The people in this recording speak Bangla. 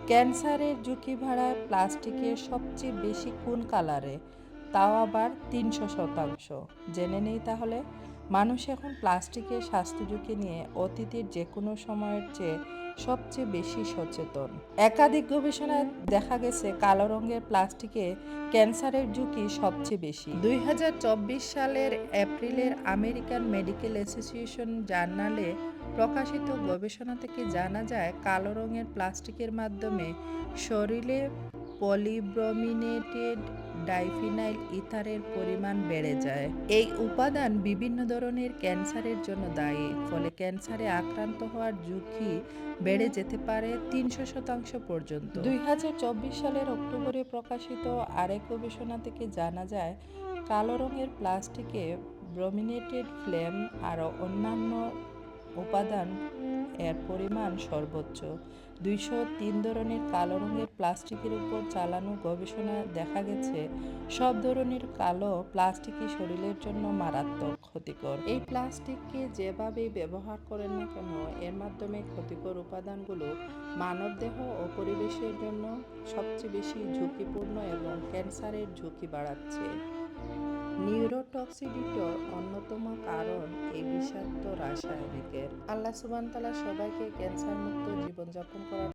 ক্যান্সারের ঝুঁকি বাড়ায় প্লাস্টিকের সবচেয়ে বেশি কোন কালারে, তাও আবার ৩০০%। জেনে নেই তাহলে। মানুষ এখন প্লাস্টিকের স্বাস্থ্য ঝুঁকি নিয়ে অতীতের যে কোনো সময়ের চেয়ে সবচেয়ে বেশি সচেতন। একাধিক গবেষণায় দেখা গেছে কালো রঙের প্লাস্টিকে ক্যান্সারের ঝুঁকি সবচেয়ে বেশি। ২০২৪ সালের এপ্রিলের আমেরিকান মেডিকেল অ্যাসোসিয়েশন জার্নালে প্রকাশিত গবেষণা থেকে জানা যায় কালো রঙের প্লাস্টিকের মাধ্যমে শরীরে পলিব্রোমিনেটেড ডাইফিনাইল ইথারের পরিমাণ বেড়ে যায়। এই উপাদান বিভিন্ন ধরনের ক্যান্সারের জন্য দায়ী, ফলে ক্যান্সারে আক্রান্ত হওয়ার ঝুঁকি বেড়ে যেতে পারে ৩০০% পর্যন্ত। ২০২৪ সালের অক্টোবরে প্রকাশিত আরেক গবেষণা থেকে জানা যায় কালো রঙের প্লাস্টিকে ব্রোমিনেটেড ফ্লেম আর অন্যান্য উপাদান এর পরিমাণ সর্বোচ্চ। ২০৩ ধরনের কালো রঙের প্লাস্টিকের উপর চালানো গবেষণায় দেখা গেছে সব ধরনের কালো প্লাস্টিকই শরীরের জন্য মারাত্মক ক্ষতিকর। এই প্লাস্টিককে যেভাবেই ব্যবহার করেন না কেন, এর মাধ্যমে ক্ষতিকর উপাদানগুলো মানবদেহ ও পরিবেশের জন্য সবচেয়ে বেশি ঝুঁকিপূর্ণ এবং ক্যান্সারের ঝুঁকি বাড়াচ্ছে। নিউরোটক্সিডিটির অন্যতম কারণ এই বিষাক্ত রাসায়নিকের। আল্লাহ সুবহানাহু ওয়া তাআলা সবাইকে ক্যান্সার মুক্ত জীবনযাপন করার